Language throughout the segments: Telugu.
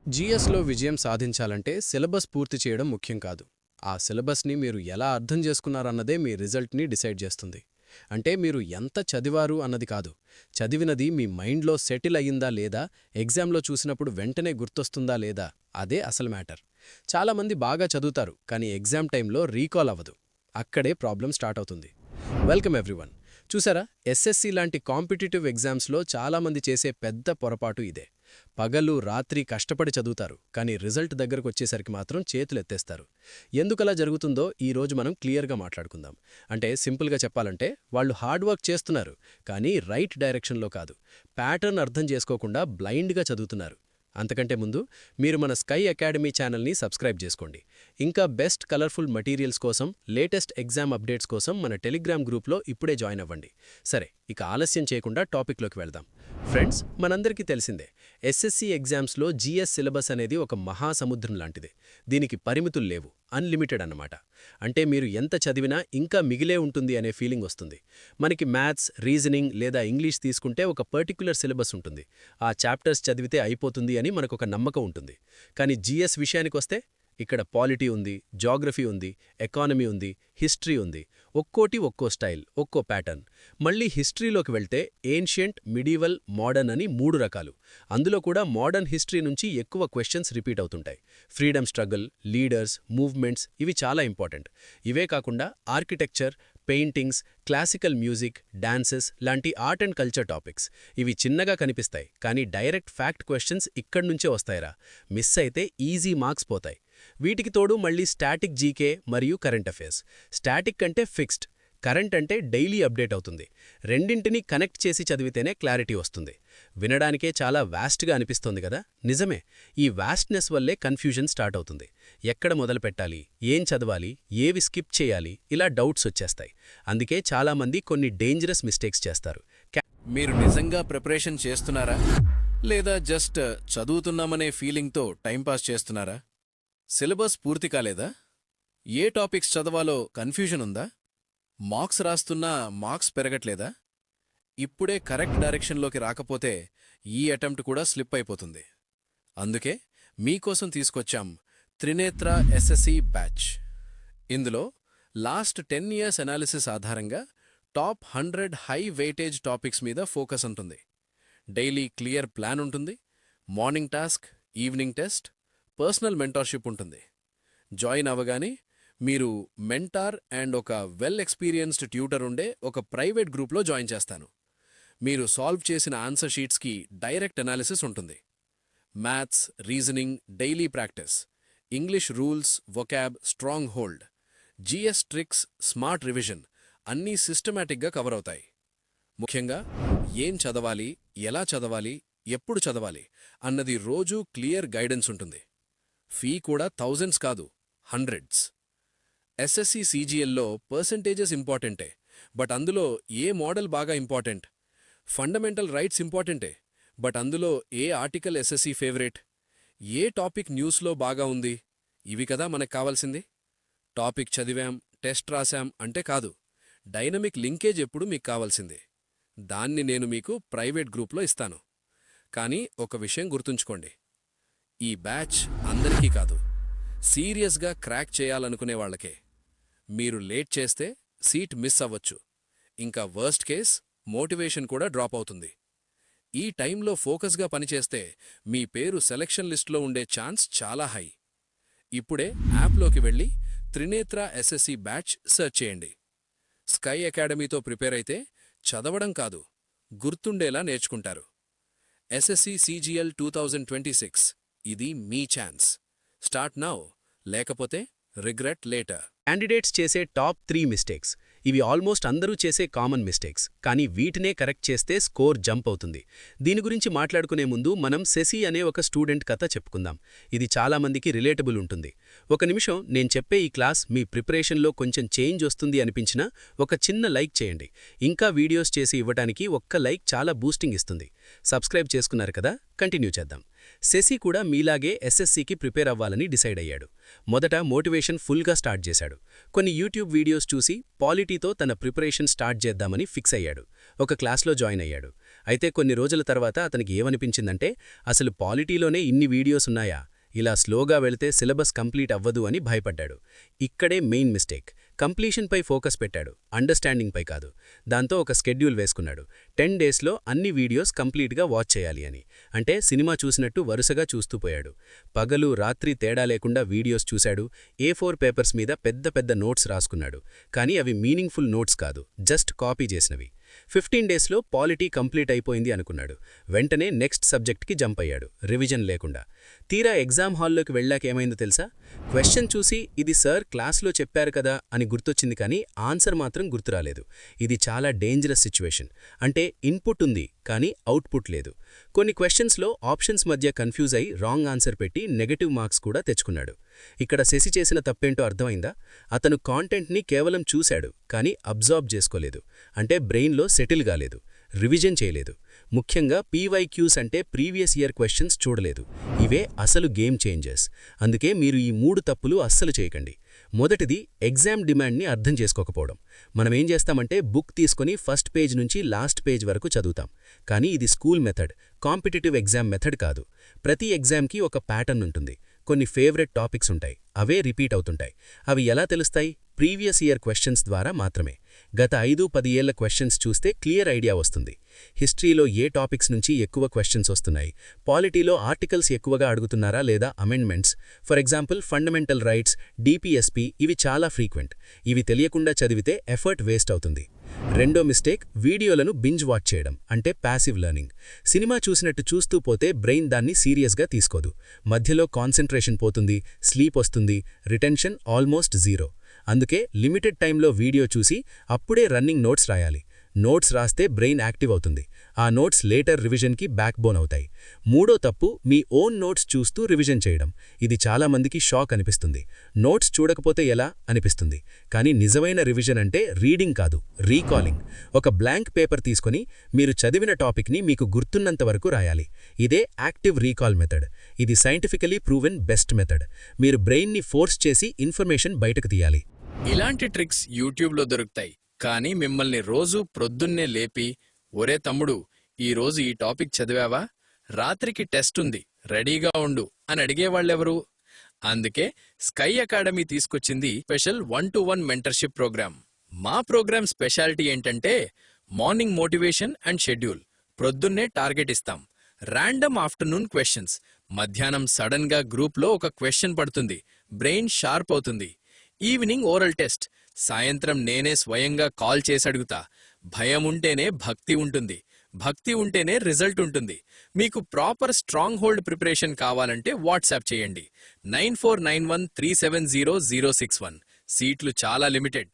జీఎస్లో విజయం సాధించాలంటే సిలబస్ పూర్తి చేయడం ముఖ్యం కాదు. ఆ సిలబస్ని మీరు ఎలా అర్థం చేసుకున్నారన్నదే మీ రిజల్ట్ని డిసైడ్ చేస్తుంది. అంటే మీరు ఎంత చదివారు అన్నది కాదు, చదివినది మీ మైండ్లో సెటిల్ అయ్యిందా లేదా, ఎగ్జామ్లో చూసినప్పుడు వెంటనే గుర్తొస్తుందా లేదా, అదే అసలు మ్యాటర్. చాలామంది బాగా చదువుతారు, కానీ ఎగ్జామ్ టైంలో రీకాల్ అవ్వదు. అక్కడే ప్రాబ్లం స్టార్ట్ అవుతుంది. Welcome everyone. చూసారా, ఎస్ఎస్సి లాంటి కాంపిటేటివ్ ఎగ్జామ్స్లో చాలామంది చేసే పెద్ద పొరపాటు ఇదే. పగలు రాత్రి కష్టపడి చదువుతారు, కానీ రిజల్ట్ దగ్గరకొచ్చేసరికి మాత్రం చేతులెత్తేస్తారు. ఎందుకలా జరుగుతుందో ఈరోజు మనం క్లియర్గా మాట్లాడుకుందాం. అంటే సింపుల్గా చెప్పాలంటే, వాళ్ళు హార్డ్ వర్క్ చేస్తున్నారు, కానీ రైట్ డైరెక్షన్లో కాదు. ప్యాటర్న్ అర్థం చేసుకోకుండా బ్లైండ్గా చదువుతున్నారు. అంతకంటే ముందు మీరు మన స్కై అకాడమీ ఛానల్ని సబ్స్క్రైబ్ చేసుకోండి. ఇంకా బెస్ట్ కలర్ఫుల్ మటీరియల్స్ కోసం, లేటెస్ట్ ఎగ్జామ్ అప్డేట్స్ కోసం మన టెలిగ్రామ్ గ్రూప్లో ఇప్పుడే జాయిన్ అవ్వండి. సరే, ఇక ఆలస్యం చేయకుండా టాపిక్లోకి వెళ్దాం. ఫ్రెండ్స్, మనందరికీ తెలిసిందే, ఎస్ఎస్సి ఎగ్జామ్స్లో జీఎస్ సిలబస్ అనేది ఒక మహాసముద్రం లాంటిదే. దీనికి పరిమితులు లేవు, అన్లిమిటెడ్ అన్నమాట. అంటే మీరు ఎంత చదివినా ఇంకా మిగిలే ఉంటుంది అనే ఫీలింగ్ వస్తుంది. మనకి మ్యాథ్స్, రీజనింగ్ లేదా ఇంగ్లీష్ తీసుకుంటే ఒక పర్టిక్యులర్ సిలబస్ ఉంటుంది. ఆ చాప్టర్స్ చదివితే అయిపోతుంది అని మనకొక నమ్మకం ఉంటుంది. కానీ జీఎస్ విషయానికొస్తే ఇక్కడ పాలిటీ ఉంది, జాగ్రఫీ ఉంది, ఎకానమీ ఉంది, హిస్టరీ ఉంది. ఒక్కోటి ఒక్కో స్టైల్, ఒక్కో ప్యాటర్న్. మళ్ళీ హిస్టరీలోకి వెళ్తే ఏన్షియంట్, మిడీవల్, మోడర్న్ అని 3 రకాలు. అందులో కూడా మోడర్న్ హిస్టరీ నుంచి ఎక్కువ క్వశ్చన్స్ రిపీట్ అవుతుంటాయి. ఫ్రీడమ్ స్ట్రగుల్, లీడర్స్, మూవ్మెంట్స్ ఇవి చాలా ఇంపార్టెంట్. ఇవే కాకుండా architecture, paintings, classical music, dances లాంటి ఆర్ట్ అండ్ కల్చర్ టాపిక్స్. ఇవి చిన్నగా కనిపిస్తాయి, కానీ డైరెక్ట్ ఫ్యాక్ట్ క్వశ్చన్స్ ఇక్కడ్నుంచే వస్తాయిరా. మిస్ అయితే ఈజీ మార్క్స్ పోతాయి. వీటికి తోడు మళ్ళీ స్టాటిక్ జీకే మరియు కరెంట్ అఫేర్స్. స్టాటిక్ అంటే ఫిక్స్డ్, కరెంట్ అంటే డైలీ అప్డేట్ అవుతుంది. రెండింటినీ కనెక్ట్ చేసి చదివితేనే క్లారిటీ వస్తుంది. వినడానికే చాలా వాస్ట్గా అనిపిస్తోంది కదా, నిజమే. ఈ వాస్ట్నెస్ వల్లే కన్ఫ్యూజన్ స్టార్ట్ అవుతుంది. ఎక్కడ మొదలుపెట్టాలి, ఏం చదవాలి, ఏవి స్కిప్ చేయాలి, ఇలా డౌట్స్ వచ్చేస్తాయి. అందుకే చాలామంది కొన్ని డేంజరస్ మిస్టేక్స్ చేస్తారు. మీరు నిజంగా ప్రిపరేషన్ చేస్తున్నారా, లేదా జస్ట్ చదువుతున్నామనే ఫీలింగ్తో టైంపాస్ చేస్తున్నారా? సిలబస్ పూర్తి కాలేదా? ఏ టాపిక్స్ చదవాలో కన్ఫ్యూజన్ ఉందా? మార్క్స్ రాస్తున్నా మార్క్స్ పెరగట్లేదా? ఇప్పుడే కరెక్ట్ డైరెక్షన్లోకి రాకపోతే ఈ అటెంప్ట్ కూడా స్లిప్ అయిపోతుంది. అందుకే మీకోసం తీసుకొచ్చాం త్రినేత్ర ఎస్ఎస్సి బ్యాచ్. ఇందులో లాస్ట్ 10 years అనాలిసిస్ ఆధారంగా టాప్ 100 హై వెయిటేజ్ టాపిక్స్ మీద ఫోకస్ ఉంటుంది. డైలీ క్లియర్ ప్లాన్ ఉంటుంది. Morning task, evening test, personal mentorship ఉంటుంది. జాయిన్ అవ్వగానే మీరు మెంటార్ అండ్ ఒక వెల్ ఎక్స్పీరియన్స్డ్ ట్యూటర్ ఉండే ఒక ప్రైవేట్ గ్రూప్లో జాయిన్ చేస్తాను. మీరు సాల్వ్ చేసిన ఆన్సర్ షీట్స్కి డైరెక్ట్ అనాలిసిస్ ఉంటుంది. Maths, reasoning daily practice, English rules, vocab strong hold, GS tricks, smart revision అన్నీ సిస్టమాటిక్గా కవర్ అవుతాయి. ముఖ్యంగా ఏం చదవాలి, ఎలా చదవాలి, ఎప్పుడు చదవాలి అన్నది రోజూ క్లియర్ గైడెన్స్ ఉంటుంది. ఫీ కూడా థౌజండ్స్ కాదు, హండ్రెడ్స్. ఎస్ఎస్సి సీజీఎల్లో పర్సంటేజెస్ ఇంపార్టెంటే, బట్ అందులో ఏ మోడల్ బాగా ఇంపార్టెంట్. ఫండమెంటల్ రైట్స్ ఇంపార్టెంటే, బట్ అందులో ఏ ఆర్టికల్ ఎస్ఎస్సి ఫేవరెట్, ఏ టాపిక్ న్యూస్లో బాగా ఉంది, ఇవి కదా మనకు కావాల్సింది. టాపిక్ చదివాం, టెస్ట్ రాశాం అంటే కాదు. డైనమిక్ లింకేజ్ ఎప్పుడు మీకు కావాల్సిందే. దాన్ని నేను మీకు ప్రైవేట్ గ్రూప్లో ఇస్తాను. కానీ ఒక విషయం గుర్తుంచుకోండి, ఈ బ్యాచ్ అందరికీ కాదు, సీరియస్గా క్రాక్ చేయాలనుకునే వాళ్లకే. మీరు లేట్ చేస్తే సీట్ మిస్ అవ్వచ్చు. ఇంకా వర్స్ట్ కేస్ మోటివేషన్ కూడా డ్రాప్ అవుతుంది. ఈ టైంలో ఫోకస్గా పనిచేస్తే మీ పేరు సెలక్షన్ లిస్టులో ఉండే ఛాన్స్ చాలా హై. ఇప్పుడే యాప్లోకి వెళ్ళి త్రినేత్ర ఎస్ఎస్సి బ్యాచ్ సెర్చ్ చేయండి. స్కై అకాడమీతో ప్రిపేర్ అయితే చదవడం కాదు, గుర్తుండేలా నేర్చుకుంటారు. ఎస్ఎస్సి సీజీఎల్ 2026 ఇది మీ ఛాన్స్. స్టార్ట్ నౌ, లేకపోతే రిగ్రెట్ లేటర్. క్యాండిడేట్స్ చేసే టాప్ 3 మిస్టేక్స్. ఇవి ఆల్మోస్ట్ అందరూ చేసే కామన్ మిస్టేక్స్, కానీ వీటినే కరెక్ట్ చేస్తే స్కోర్ జంప్ అవుతుంది. దీని గురించి మాట్లాడుకునే ముందు మనం శశి అనే ఒక స్టూడెంట్ కథ చెప్పుకుందాం. ఇది చాలామందికి రిలేటబుల్ ఉంటుంది. ఒక నిమిషం నేను చెప్పే ఈ క్లాస్ మీ ప్రిపరేషన్లో కొంచెం చేంజ్ వస్తుంది అనిపించినా ఒక చిన్న లైక్ చేయండి. ఇంకా వీడియోస్ చేసి ఇవ్వటానికి ఒక్క లైక్ చాలా బూస్టింగ్ ఇస్తుంది. సబ్స్క్రైబ్ చేసుకున్నారు కదా, కంటిన్యూ చేద్దాం. శశి కూడా మీలాగే ఎస్ఎస్సికి ప్రిపేర్ అవ్వాలని డిసైడ్ అయ్యాడు. మొదట మోటివేషన్ ఫుల్గా స్టార్ట్ చేశాడు. కొన్ని యూట్యూబ్ వీడియోస్ చూసి పాలిటీతో తన ప్రిపరేషన్ స్టార్ట్ చేద్దామని ఫిక్స్ అయ్యాడు. ఒక క్లాస్లో జాయిన్ అయ్యాడు. అయితే కొన్ని రోజుల తర్వాత అతనికి ఏమనిపించిందంటే, అసలు పాలిటీలోనే ఇన్ని వీడియోస్ ఉన్నాయా, ఇలా స్లోగా వెళితే సిలబస్ కంప్లీట్ అవ్వదు అని భయపడ్డాడు. ఇక్కడే మెయిన్ మిస్టేక్. కంప్లీషన్పై ఫోకస్ పెట్టాడు, అండర్స్టాండింగ్పై కాదు. దాంతో ఒక స్కెడ్యూల్ వేసుకున్నాడు. 10 డేస్లో అన్ని వీడియోస్ కంప్లీట్గా వాచ్ చేయాలి అని. అంటే సినిమా చూసినట్టు వరుసగా చూస్తూ పోయాడు. పగలు రాత్రి తేడా లేకుండా వీడియోస్ చూశాడు. A4 పేపర్స్ మీద పెద్ద పెద్ద నోట్స్ రాసుకున్నాడు. కానీ అవి మీనింగ్ఫుల్ నోట్స్ కాదు, జస్ట్ కాపీ చేసినవి. 15 డేస్లో పాలిటీ కంప్లీట్ అయిపోయింది అనుకున్నాడు. వెంటనే నెక్స్ట్ సబ్జెక్ట్కి జంప్ అయ్యాడు, రివిజన్ లేకుండా. తీరా ఎగ్జామ్ హాల్లోకి వెళ్ళాకేమైందో తెలుసా? క్వశ్చన్ చూసి ఇది సార్ క్లాస్లో చెప్పారు కదా అని గుర్తొచ్చింది, కానీ ఆన్సర్ మాత్రం గుర్తురాలేదు. ఇది చాలా డేంజరస్ సిచ్యువేషన్. అంటే ఇన్పుట్ ఉంది కానీ అవుట్పుట్ లేదు. కొన్ని క్వశ్చన్స్లో ఆప్షన్స్ మధ్య కన్ఫ్యూజ్ అయి రాంగ్ ఆన్సర్ పెట్టి నెగటివ్ మార్క్స్ కూడా తెచ్చుకున్నాడు. ఇక్కడ శశి చేసిన తప్పేంటో అర్థమైందా? అతను కాంటెంట్ని కేవలం చూశాడు కానీ అబ్జార్బ్ చేసుకోలేదు. అంటే బ్రెయిన్లో సెటిల్ కాలేదు, రివిజన్ చేయలేదు. ముఖ్యంగా PYQs అంటే ప్రీవియస్ ఇయర్ క్వశ్చన్స్ చూడలేదు. ఇవే అసలు గేమ్ చేంజర్స్. అందుకే మీరు ఈ 3 తప్పులు అస్సలు చేయకండి. మొదటిది, ఎగ్జామ్ డిమాండ్ని అర్థం చేసుకోకపోవడం. మనమేం చేస్తామంటే బుక్ తీసుకుని ఫస్ట్ పేజ్ నుంచి లాస్ట్ పేజ్ వరకు చదువుతాం. కానీ ఇది school method, competitive exam method కాదు. ప్రతి ఎగ్జామ్కి ఒక ప్యాటర్న్ ఉంటుంది. కొన్ని ఫేవరెట్ టాపిక్స్ ఉంటాయి, అవే రిపీట్ అవుతుంటాయి. అవి ఎలా తెలుస్తాయి? ప్రీవియస్ ఇయర్ క్వశ్చన్స్ ద్వారా మాత్రమే. గత 5-10 ఏళ్ల క్వశ్చన్స్ చూస్తే క్లియర్ ఐడియా వస్తుంది. హిస్టరీలో ఏ టాపిక్స్ నుంచి ఎక్కువ క్వశ్చన్స్ వస్తున్నాయి, పాలిటీలో ఆర్టికల్స్ ఎక్కువగా అడుగుతున్నారా లేదా amendments, for example fundamental rights, DPSP, ఇవి చాలా ఫ్రీక్వెంట్. ఇవి తెలియకుండా చదివితే ఎఫర్ట్ వేస్ట్ అవుతుంది. రెండో మిస్టేక్, వీడియోలను బింజ్ వాచ్ చేయడం, అంటే ప్యాసివ్ లెర్నింగ్. సినిమా చూసినట్టు చూస్తూ పోతే బ్రెయిన్ దాన్ని సీరియస్గా తీసుకోదు. మధ్యలో కాన్సంట్రేషన్ పోతుంది, స్లీప్ వస్తుంది, రిటెన్షన్ ఆల్మోస్ట్ జీరో. అందుకే లిమిటెడ్ టైంలో వీడియో చూసి అప్పుడే రన్నింగ్ నోట్స్ రాయాలి. నోట్స్ రాస్తే బ్రెయిన్ యాక్టివ్ అవుతుంది. ఆ నోట్స్ లేటర్ రివిజన్కి బ్యాక్ బోన్ అవుతాయి. మూడో తప్పు, మీ ఓన్ నోట్స్ చూస్తూ రివిజన్ చేయడం. ఇది చాలామందికి షాక్ అనిపిస్తుంది. నోట్స్ చూడకపోతే ఎలా అనిపిస్తుంది. కానీ నిజమైన రివిజన్ అంటే రీడింగ్ కాదు, రీకాలింగ్. ఒక బ్లాంక్ పేపర్ తీసుకొని మీరు చదివిన టాపిక్ని మీకు గుర్తున్నంత వరకు రాయాలి. ఇదే యాక్టివ్ రీకాల్ మెథడ్. ఇది సైంటిఫికలీ ప్రూవెన్ బెస్ట్ మెథడ్. మీరు బ్రెయిన్ని ఫోర్స్ చేసి ఇన్ఫర్మేషన్ బయటకు తీయాలి. ఇలాంటి ట్రిక్స్ యూట్యూబ్లో దొరుకుతాయి. కానీ మిమ్మల్ని రోజూ ప్రొద్దున్నే లేపి, ఒరే తమ్ముడు, ఈరోజు ఈ టాపిక్ చదివావా? రాత్రికి టెస్ట్ ఉంది, రెడీగా ఉండు అని అడిగేవాళ్ళెవరు? అందుకే స్కై అకాడమీ తీసుకొచ్చింది స్పెషల్ 1-to-1 మెంటర్షిప్ ప్రోగ్రామ్. మా ప్రోగ్రామ్ స్పెషాలిటీ ఏంటంటే మార్నింగ్ మోటివేషన్ అండ్ షెడ్యూల్. ప్రొద్దున్నే టార్గెట్ ఇస్తాం. Random afternoon questions. మధ్యాహ్నం సడన్ గా గ్రూప్లో ఒక క్వశ్చన్ పడుతుంది, బ్రెయిన్ షార్ప్ అవుతుంది. Evening oral test. సాయంత్రం నేనే స్వయంగా కాల్ చేసి అడుగుతా. భయం ఉంటేనే భక్తి ఉంటుంది, భక్తి ఉంటేనే రిజల్ట్ ఉంటుంది. మీకు ప్రాపర్ స్ట్రాంగ్ హోల్డ్ ప్రిపరేషన్ కావాలంటే వాట్సాప్ చేయండి 9491370061. సీట్లు చాలా లిమిటెడ్.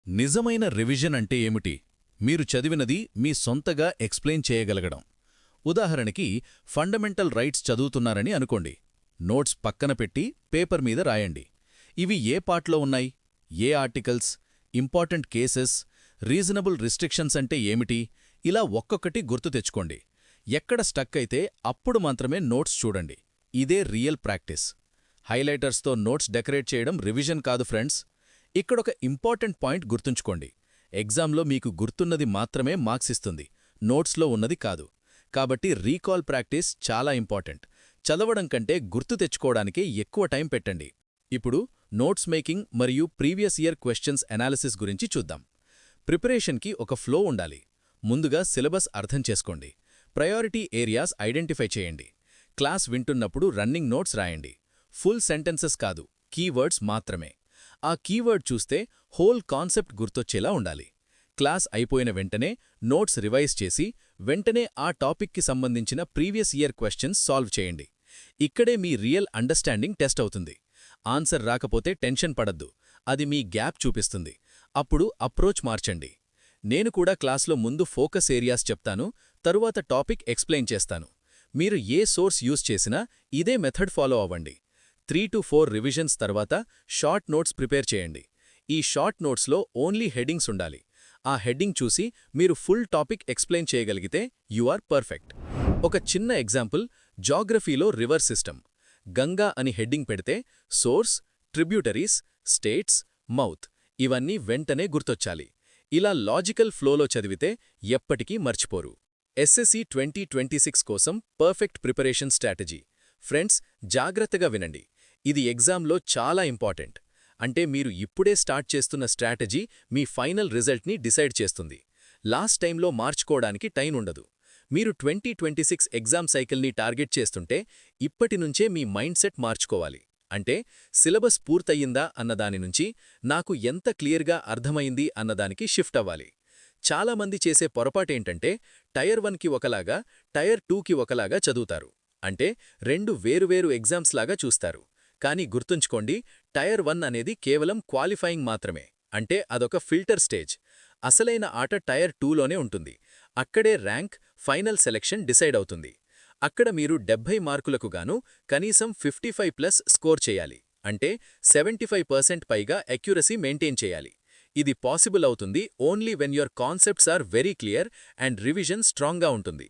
నిజమైన రివిజన్ అంటే ఏమిటి? మీరు చదివినది మీ సొంతగా ఎక్స్ప్లెయిన్ చేయగలగడం. ఉదాహరణకి ఫండమెంటల్ రైట్స్ చదువుతున్నారని అనుకోండి. నోట్స్ పక్కన పెట్టి పేపర్ మీద రాయండి. ఇవి ఏ పార్ట్లో ఉన్నాయి, ఏ articles, important cases, reasonable restrictions అంటే ఏమిటి, ఇలా ఒక్కొక్కటి గుర్తు తెచ్చుకోండి. ఎక్కడ స్టక్ అయితే అప్పుడు మాత్రమే నోట్స్ చూడండి. ఇదే రియల్ ప్రాక్టీస్. హైలైటర్స్తో నోట్స్ డెకరేట్ చేయడం రివిజన్ కాదు ఫ్రెండ్స్. ఇక్కడొక ఇంపార్టెంట్ పాయింట్ గుర్తుంచుకోండి. ఎగ్జామ్లో మీకు గుర్తున్నది మాత్రమే మార్క్స్ ఇస్తుంది, నోట్స్లో ఉన్నది కాదు. కాబట్టి రీకాల్ ప్రాక్టీస్ చాలా ఇంపార్టెంట్. చదవడం కంటే గుర్తు తెచ్చుకోవడానికే ఎక్కువ టైం పెట్టండి. ఇప్పుడు నోట్స్ మేకింగ్ మరియు ప్రీవియస్ ఇయర్ క్వశ్చన్స్ అనాలిసిస్ గురించి చూద్దాం. ప్రిపరేషన్కి ఒక ఫ్లో ఉండాలి. ముందుగా సిలబస్ అర్థం చేసుకోండి. ప్రయారిటీ ఏరియాస్ ఐడెంటిఫై చేయండి. క్లాస్ వింటున్నప్పుడు రన్నింగ్ నోట్స్ రాయండి. ఫుల్ సెంటెన్సెస్ కాదు, కీవర్డ్స్ మాత్రమే. ఆ కీవర్డ్ చూస్తే హోల్ కాన్సెప్ట్ గుర్తొచ్చేలా ఉండాలి. క్లాస్ అయిపోయిన వెంటనే నోట్స్ రివైజ్ చేసి వెంటనే ఆ టాపిక్కి సంబంధించిన ప్రీవియస్ ఇయర్ క్వశ్చన్స్ సాల్వ్ చేయండి. ఇక్కడే మీ రియల్ అండర్స్టాండింగ్ టెస్ట్ అవుతుంది. ఆన్సర్ రాకపోతే టెన్షన్ పడద్దు, అది మీ గ్యాప్ చూపిస్తుంది. అప్పుడు అప్రోచ్ మార్చండి. నేను కూడా క్లాస్లో ముందు ఫోకస్ ఏరియాస్ చెప్తాను, తరువాత టాపిక్ ఎక్స్ప్లెయిన్ చేస్తాను. మీరు ఏ సోర్స్ యూజ్ చేసినా ఇదే మెథడ్ ఫాలో అవ్వండి. 3 to 4 రివిజన్స్ తర్వాత షార్ట్ నోట్స్ ప్రిపేర్ చేయండి. ఈ షార్ట్ నోట్స్లో ఓన్లీ హెడ్డింగ్స్ ఉండాలి. ఆ హెడ్డింగ్ చూసి మీరు ఫుల్ టాపిక్ ఎక్స్ప్లెయిన్ చేయగలిగితే యు ఆర్ పర్ఫెక్ట్. ఒక చిన్న ఎగ్జాంపుల్, జాగ్రఫీలో రివర్ సిస్టమ్. గంగా అని హెడ్డింగ్ పెడితే సోర్స్, ట్రిబ్యూటరీస్, స్టేట్స్, మౌత్ ఇవన్నీ వెంటనే గుర్తొచ్చాలి. ఇలా లాజికల్ ఫ్లోలో చదివితే ఎప్పటికీ మర్చిపోరు. ఎస్ఎస్సి 2026 కోసం పర్ఫెక్ట్ ప్రిపరేషన్ స్ట్రాటజీ. ఫ్రెండ్స్, జాగ్రత్తగా వినండి. ఇది ఎగ్జామ్లో చాలా ఇంపార్టెంట్. అంటే మీరు ఇప్పుడే స్టార్ట్ చేస్తున్న స్ట్రాటజీ మీ ఫైనల్ రిజల్ట్ని డిసైడ్ చేస్తుంది. లాస్ట్ టైంలో మార్చుకోవడానికి టైం ఉండదు. మీరు 2026 ఎగ్జామ్ సైకిల్ని టార్గెట్ చేస్తుంటే ఇప్పటినుంచే మీ మైండ్ సెట్ మార్చుకోవాలి. అంటే సిలబస్ పూర్తయిందా అన్నదాని నుంచి నాకు ఎంత క్లియర్గా అర్థమైంది అన్నదానికి షిఫ్ట్ అవ్వాలి. చాలామంది చేసే పొరపాటేంటంటే టైర్ 1కి ఒకలాగా, టైర్ 2కి ఒకలాగా చదువుతారు. అంటే రెండు వేరువేరు ఎగ్జామ్స్ లాగా చూస్తారు. కానీ గుర్తుంచుకోండి, టైర్ 1 అనేది కేవలం క్వాలిఫైయింగ్ మాత్రమే. అంటే అదొక ఫిల్టర్ స్టేజ్. అసలైన ఆట టైర్ 2లోనే ఉంటుంది. అక్కడే ర్యాంక్, ఫైనల్ సెలెక్షన్ డిసైడ్ అవుతుంది. అక్కడ మీరు 70 మార్కులకు గాను కనీసం 55+ స్కోర్ చేయాలి. అంటే 75% పైగా అక్యురసీ మెయింటైన్ చేయాలి. ఇది పాసిబుల్ అవుతుంది only when your concepts are very clear and revision స్ట్రాంగ్గా ఉంటుంది.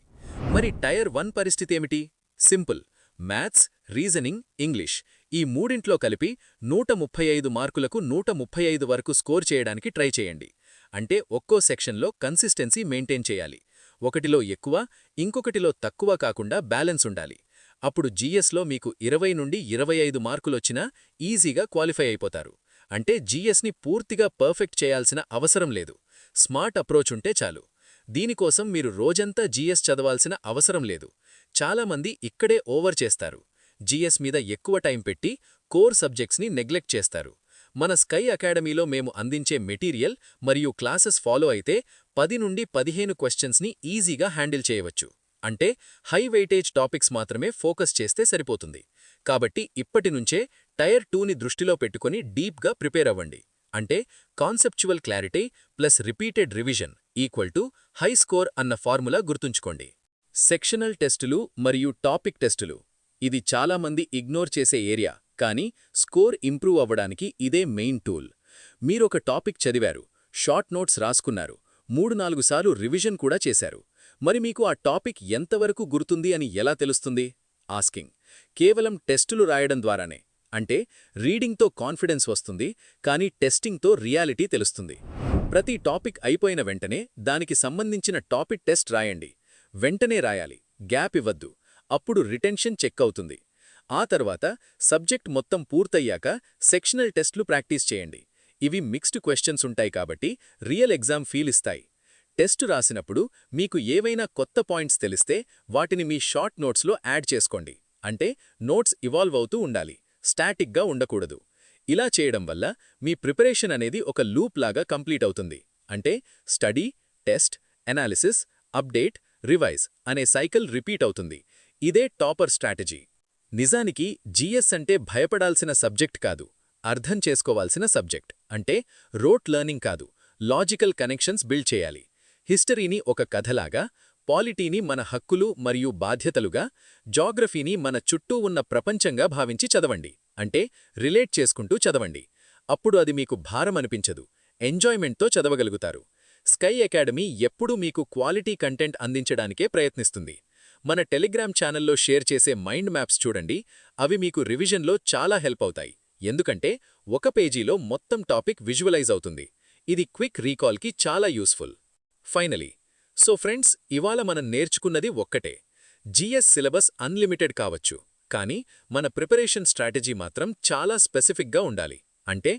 మరి టైర్ 1 పరిస్థితేమిటి? సింపుల్. మ్యాథ్స్, రీజనింగ్, ఇంగ్లీష్ ఈ మూడింట్లో కలిపి 135 మార్కులకు 135 వరకు స్కోర్ చేయడానికి ట్రై చేయండి. అంటే ఒక్కో సెక్షన్లో కన్సిస్టెన్సీ మెయింటైన్ చేయాలి. ఒకటిలో ఎక్కువ, ఇంకొకటిలో తక్కువ కాకుండా బ్యాలెన్స్ ఉండాలి. అప్పుడు జీఎస్లో మీకు 20 నుండి 25 మార్కులొచ్చినా ఈజీగా క్వాలిఫై అయిపోతారు. అంటే జీఎస్ని పూర్తిగా పర్ఫెక్ట్ చేయాల్సిన అవసరం లేదు. స్మార్ట్ అప్రోచ్ ఉంటే చాలు. దీనికోసం మీరు రోజంతా జీఎస్ చదవాల్సిన అవసరం లేదు. చాలామంది ఇక్కడే ఓవర్ చేస్తారు. జీఎస్ మీద ఎక్కువ టైం పెట్టి కోర్ సబ్జెక్ట్స్ని నెగ్లెక్ట్ చేస్తారు. మన స్కై అకాడమీలో మేము అందించే మెటీరియల్ మరియు క్లాసెస్ ఫాలో అయితే 10 నుండి 15 క్వశ్చన్స్ని ఈజీగా హ్యాండిల్ చేయవచ్చు. అంటే హై వెయిటేజ్ టాపిక్స్ మాత్రమే ఫోకస్ చేస్తే సరిపోతుంది. కాబట్టి ఇప్పటినుంచే టైర్ 2ని దృష్టిలో పెట్టుకుని డీప్గా ప్రిపేర్ అవ్వండి. అంటే conceptual clarity plus repeated revision equal to high score అన్న ఫార్ములా గుర్తుంచుకోండి. సెక్షనల్ టెస్టులు మరియు టాపిక్ టెస్టులు ఇది చాలామంది ఇగ్నోర్ చేసే ఏరియా. కానీ స్కోర్ ఇంప్రూవ్ అవ్వడానికి ఇదే మెయిన్ టూల్. మీరొక టాపిక్ చదివారు, షార్ట్ నోట్స్ రాసుకున్నారు, 3-4 సార్లు రివిజన్ కూడా చేశారు. మరి మీకు ఆ టాపిక్ ఎంతవరకు గుర్తుంది అని ఎలా తెలుస్తుంది? ఆస్కింగ్. కేవలం టెస్టులు రాయడం ద్వారానే. అంటే రీడింగ్తో కాన్ఫిడెన్స్ వస్తుంది, కానీ టెస్టింగ్తో రియాలిటీ తెలుస్తుంది. ప్రతి టాపిక్ అయిపోయిన వెంటనే దానికి సంబంధించిన టాపిక్ టెస్ట్ రాయండి. వెంటనే రాయాలి, గ్యాప్ ఇవ్వద్దు. అప్పుడు రిటెన్షన్ చెక్ అవుతుంది. ఆ తర్వాత సబ్జెక్ట్ మొత్తం పూర్తయ్యాక సెక్షనల్ టెస్ట్లు ప్రాక్టీస్ చేయండి. ఇవి మిక్స్డ్ క్వశ్చన్స్ ఉంటాయి కాబట్టి రియల్ ఎగ్జామ్ ఫీల్ ఇస్తాయి. టెస్ట్ రాసినప్పుడు మీకు ఏవైనా కొత్త పాయింట్స్ తెలిస్తే వాటిని మీ షార్ట్ నోట్స్లో యాడ్ చేసుకోండి. అంటే నోట్స్ ఇవాల్వ్ అవుతూ ఉండాలి, స్టాటిక్గా ఉండకూడదు. ఇలా చేయడం వల్ల మీ ప్రిపరేషన్ అనేది ఒక లూప్ లాగా కంప్లీట్ అవుతుంది. అంటే study, test, analysis, update, revise అనే సైకిల్ రిపీట్ అవుతుంది. ఇదే టాపర్ స్ట్రాటజీ. నిజానికి జీఎస్ అంటే భయపడాల్సిన సబ్జెక్ట్ కాదు, అర్థం చేసుకోవాల్సిన సబ్జెక్ట్. అంటే రోట్ లెర్నింగ్ కాదు, లాజికల్ కనెక్షన్స్ బిల్డ్ చేయాలి. హిస్టరీని ఒక కథలాగా, పాలిటీని మన హక్కులు మరియు బాధ్యతలుగా, జాగ్రఫీని మన చుట్టూ ఉన్న ప్రపంచంగా భావించి చదవండి. అంటే రిలేట్ చేసుకుంటూ చదవండి. అప్పుడు అది మీకు భారం అనిపించదు, ఎంజాయ్మెంట్తో చదవగలుగుతారు. స్కై అకాడమీ ఎప్పుడూ మీకు క్వాలిటీ కంటెంట్ అందించడానికే ప్రయత్నిస్తుంది. మన టెలిగ్రామ్ ఛానల్లో షేర్ చేసే మైండ్ మ్యాప్స్ చూడండి. అవి మీకు రివిజన్లో చాలా హెల్ప్ అవుతాయి. ఎందుకంటే ఒక పేజీలో మొత్తం టాపిక్ విజువలైజ్ అవుతుంది. ఇది క్విక్ రీకాల్కి చాలా యూస్ఫుల్. ఫైనలీ, సో ఫ్రెండ్స్, ఇవాళ మనం నేర్చుకున్నది ఒక్కటే. జీఎస్ సిలబస్ అన్లిమిటెడ్ కావచ్చు, కానీ మన ప్రిపరేషన్ స్ట్రాటజీ మాత్రం చాలా స్పెసిఫిక్గా ఉండాలి. అంటే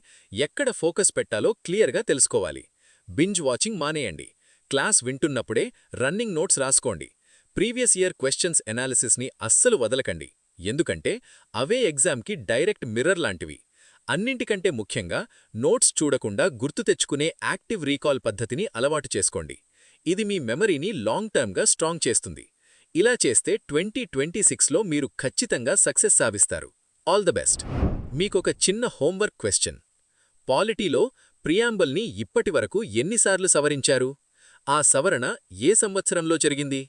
ఎక్కడ ఫోకస్ పెట్టాలో క్లియర్గా తెలుసుకోవాలి. బింజ్ వాచింగ్ మానేయండి. క్లాస్ వింటున్నప్పుడే రన్నింగ్ నోట్స్ రాసుకోండి. ప్రీవియస్ ఇయర్ క్వశ్చన్స్ ఎనాలిసిస్ని అస్సలు వదలకండి. ఎందుకంటే అవే ఎగ్జామ్కి డైరెక్ట్ మిర్రర్ లాంటివి. అన్నింటికంటే ముఖ్యంగా నోట్స్ చూడకుండా గుర్తు తెచ్చుకునే యాక్టివ్ రీకాల్ పద్ధతిని అలవాటు చేసుకోండి. ఇది మీ మెమరీని లాంగ్ టర్మ్గా స్ట్రాంగ్ చేస్తుంది. ఇలా చేస్తే 2026లో మీరు ఖచ్చితంగా సక్సెస్ సాధిస్తారు. All the best. మీకొక చిన్న హోంవర్క్ క్వశ్చన్. పాలిటీలో ప్రియాంబల్ని ఇప్పటివరకు ఎన్నిసార్లు సవరించారు? ఆ సవరణ ఏ సంవత్సరంలో జరిగింది?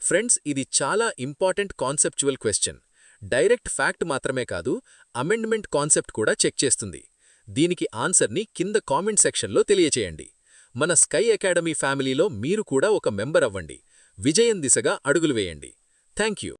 ఫ్రెండ్స్, ఇది చాలా important conceptual question. Direct fact మాత్రమే కాదు, అమెండ్మెంట్ కాన్సెప్ట్ కూడా చెక్ చేస్తుంది. దీనికి ఆన్సర్ని కింద కామెంట్ సెక్షన్లో తెలియచేయండి. మన స్కై అకాడమీ ఫ్యామిలీలో మీరు కూడా ఒక మెంబర్ అవ్వండి. విజయం దిశగా అడుగులు వేయండి. Thank you.